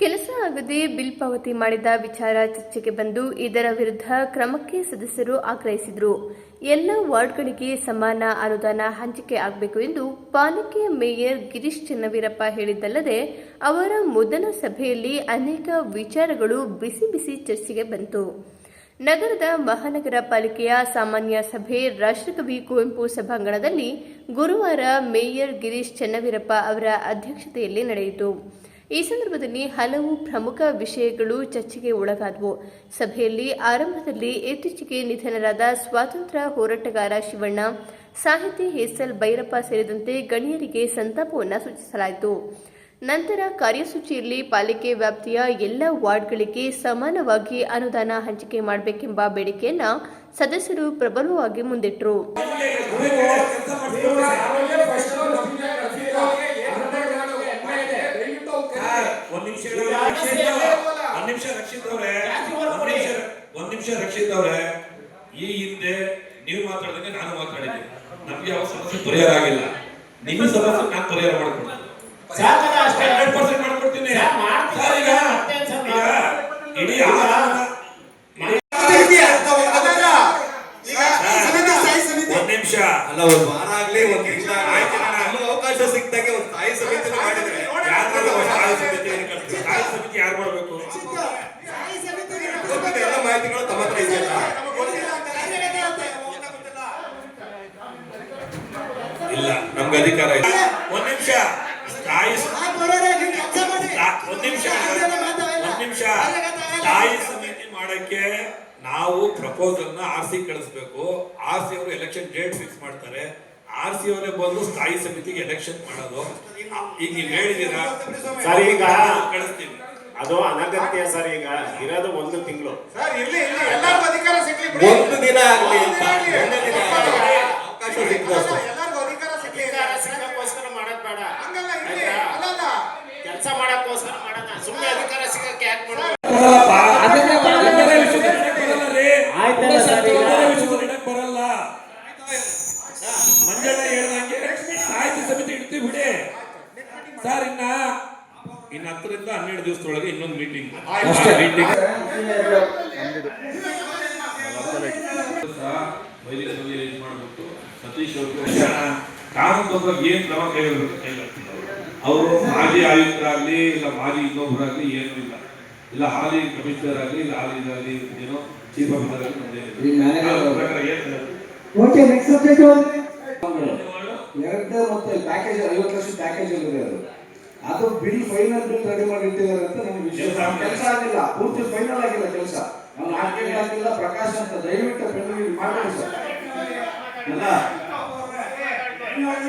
ಕೆಲಸ ಆಗದೆ ಬಿಲ್ ಪಾವತಿ ಮಾಡಿದ ವಿಚಾರ ಚರ್ಚೆಗೆ ಬಂದು ಇದರ ವಿರುದ್ಧ ಕ್ರಮಕ್ಕೆ ಸದಸ್ಯರು ಆಗ್ರಹಿಸಿದರು. ಎಲ್ಲ ವಾರ್ಡ್ಗಳಿಗೆ ಸಮಾನ ಅನುದಾನ ಹಂಚಿಕೆ ಆಗಬೇಕು ಎಂದು ಪಾಲಿಕೆಯ ಮೇಯರ್ ಗಿರೀಶ್ ಚೆನ್ನವೀರಪ್ಪ ಹೇಳಿದ್ದಲ್ಲದೆ ಅವರ ಮೊದಲ ಸಭೆಯಲ್ಲಿ ಅನೇಕ ವಿಚಾರಗಳು ಬಿಸಿ ಬಿಸಿ ಚರ್ಚೆಗೆ ಬಂತು. ನಗರದ ಮಹಾನಗರ ಪಾಲಿಕೆಯ ಸಾಮಾನ್ಯ ಸಭೆ ರಾಷ್ಟ್ರಕವಿ ಕುವೆಂಪು ಸಭಾಂಗಣದಲ್ಲಿ ಗುರುವಾರ ಮೇಯರ್ ಗಿರೀಶ್ ಚೆನ್ನವೀರಪ್ಪ ಅವರ ಅಧ್ಯಕ್ಷತೆಯಲ್ಲಿ ನಡೆಯಿತು. ಈ ಸಂದರ್ಭದಲ್ಲಿ ಹಲವು ಪ್ರಮುಖ ವಿಷಯಗಳು ಚರ್ಚೆಗೆ ಒಳಗಾದವು. ಸಭೆಯಲ್ಲಿ ಆರಂಭದಲ್ಲಿ ಇತ್ತೀಚೆಗೆ ನಿಧನರಾದ ಸ್ವಾತಂತ್ರ್ಯ ಹೋರಾಟಗಾರ ಶಿವಣ್ಣ, ಸಾಹಿತಿ ಎಸ್ಎಲ್ ಭೈರಪ್ಪ ಸೇರಿದಂತೆ ಗಣ್ಯರಿಗೆ ಸಂತಾಪವನ್ನು ಸೂಚಿಸಲಾಯಿತು. ನಂತರ ಕಾರ್ಯಸೂಚಿಯಲ್ಲಿ ಪಾಲಿಕೆ ವ್ಯಾಪ್ತಿಯ ಎಲ್ಲ ವಾರ್ಡ್ಗಳಿಗೆ ಸಮಾನವಾಗಿ ಅನುದಾನ ಹಂಚಿಕೆ ಮಾಡಬೇಕೆಂಬ ಬೇಡಿಕೆಯನ್ನು ಸದಸ್ಯರು ಪ್ರಬಲವಾಗಿ ಮುಂದಿಟ್ಟರು. ಒಂದ್ ನಿಮಿಷ ರಕ್ಷಿತ್ ಅವರೇ, ಈ ಹಿಂದೆ ನೀವು ಮಾತಾಡಿದಂಗೆ ನಾನು ಮಾತಾಡಿದ್ದೆ. ನಮ್ಗೆ ಯಾವ ಸಮಸ್ಯೆ ಪರಿಹಾರ ಆಗಿಲ್ಲ. ನಿಮ್ಮ ಸಮಸ್ಯೆ ನಾನು ಪರಿಹಾರ ಮಾಡ್ಕೊಡ್ತೀನಿ. 100% ಮಾಡ್ಕೊಡ್ತೀನಿ. ಇಡೀ ಒಂದ್ ನಿಮಿಷ ಅಲ್ಲ, ಒಂದ್ ವಾರ ಆಗ್ಲಿ, ಒಂದ್ ನಿಮಿಷ ಅವಕಾಶ ಸಿಕ್ತಾಗೆ ಒಂದು ಸ್ಥಾಯಿ ಸಮಿತಿ ಮಾಡಿದ್ರೆ ಸ್ಥಾಯಿ ಸಮಿತಿ ಯಾರು ಮಾಡ್ಬೇಕು? ಎಲ್ಲ ಮಾಹಿತಿಗಳು ತಮ್ಮ ಹತ್ರ ಇದೆಯಲ್ಲ? ಇಲ್ಲ, ನಮ್ಗೆ ಅಧಿಕಾರ ಇಲ್ಲ. ಒಂದ್ ನಿಮಿಷ ಸ್ಥಾಯಿ ಸಮಿತಿ ಮಾಡಕ್ಕೆ ನಾವು ಪ್ರಪೋಸಲ್ ನ ಆರ್ಸಿ ಕಳಿಸ್ಬೇಕು. ಆರ್ಸಿ ಅವರು ಎಲೆಕ್ಷನ್ ಡೇಟ್ ಫಿಕ್ಸ್ ಮಾಡ್ತಾರೆ. ಆರ್ಸಿ ಅವರೇ ಬಂದು ಸ್ಥಾಯಿ ಸಮಿತಿಗೆ ಎಲೆಕ್ಷನ್ ಮಾಡೋದು. ಈಗ ನೀವು ಹೇಳಿದೀರಾ ಸರ್, ಈಗ ಕಳಿಸ್ತೀವಿ. ಅದು ಅನಗತ್ಯ ಸರ್. ಈಗ ಇರೋದು 1 ತಿಂಗಳು. ಒಂದು ದಿನ ಆಗ್ಲಿ ಅಂತ ಅವಕಾಶ ಸಿಕ್ಕೋಸ್ಕರ ಮಾಡಕ್ ಬೇಡ, ಕೆಲಸ ಮಾಡಕ್ಕೋಸ್ಕರ ಮಾಡೋಣ. ಸುಮ್ಮನೆ ಅಧಿಕಾರ ಸಿಗಕ್ಕೆ ಯಾಕೆ ಮಾಡೋದು? ಬರಲ್ಲ. ಮಂಜಣ್ಣ ಹೇಳ್ದಂಗೆ ಸಾಹಿತ್ಯ ಸಮಿತಿ ಇಡ್ತೀವಿ ಬಿಡಿ ಸರ್. ಇನ್ನ 10 ರಿಂದ 12 ದಿವಸದೊಳಗೆ ಇನ್ನೊಂದು ಮೀಟಿಂಗ್ ಮಾಡ್ಬಿಟ್ಟು ಸತೀಶ್ ಕಾನೂನು ಏನ್ ಕ್ರಮ ಕೈಗೊಳ್ಬೇಕು. ಅವರು ಮಾಜಿ ಆಯುಕ್ತರಾಗ್ಲಿ, ಇಲ್ಲ ಮಾಜಿ ಇನ್ನೊಬ್ಬರಾಗ್ಲಿ ಏನೂ ಇಲ್ಲ. ಇಲ್ಲ ಹಾಲಿ ಕಮಿಷನರ್ ಆಗಲಿ, ಇಲ್ಲ ಹಾಲಿ ಇದಾಗಲಿ, ಏನೋ ಚೀಫ್ ಆಫೀಸರ್ ಆಗಲಿ, ಮತ್ತೆ ಪ್ಯಾಕೇಜ್ 50 ಲಕ್ಷ ಪ್ಯಾಕೇಜ್ ಅದು ಬಿಲ್ ಫೈನಲ್ ಬಿಲ್ ರೆಡಿ ಮಾಡಿ ಇಟ್ಟಿದ್ದಾರೆ ಅಂತ ನಮ್ಗೆ ವಿಷಯ. ಕೆಲಸ ಆಗಿಲ್ಲ, ಪೂರ್ತಿ ಫೈನಲ್ ಆಗಿಲ್ಲ ಕೆಲಸ. ನಾವು ಆರ್ಟಿಕಲ್ ಆಗಿಲ್ಲ. ಪ್ರಕಾಶ್ ಅಂತ ದಯವಿಟ್ಟು ಪೆಂಡಿಂಗ್ ಮಾಡ್ಕೊಳ್ಳಿ ಸರ್. ಅಲ್ಲ, 2ನೇ ವಾರ್ಡ್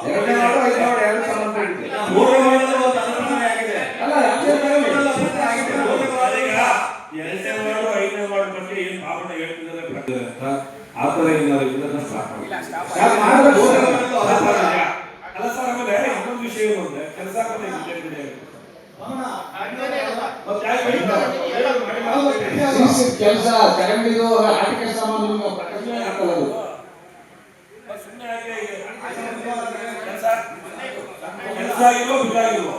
5ನೇ ವಾರ್ಡ್ 2 ಸಂಬಂಧ ಇರುತ್ತೆ. 3ನೇ ವಾರ್ಡ್ ಒಂದು ಅನುಮೋದನೆ ಆಗಿದೆ. ಅಲ್ಲ, 2ನೇ ವಾರ್ಡ್ 5ನೇ ವಾರ್ಡ್ ಬಗ್ಗೆ ಏನು ಭಾವನ ಹೇಳ್ತಿದ್ದಾರೆ ಆ ತರ ಏನಾದ್ರು ಇದನ್ನ ಸ್ಟಾರ್ಟ್ ಮಾಡಿ. ಅಲ್ಲ ಸರ್, ಆಮೇಲೆ ಇನ್ನೊಂದು ವಿಷಯ ಇದೆ. ಕೆಲಸ ಕೆಲಸ ಚರಂಡಿದು ಆಟಿಕೆ ಸಾಮಾನು ಪ್ರಕಟಣೆ ಹಾಕಲ್ಲ. ಸುಮ್ಮನೆ ಕೆಲಸ ಆಗಿಲ್ವೋ ಬಿಲ್ ಆಗಿಲ್ವೋ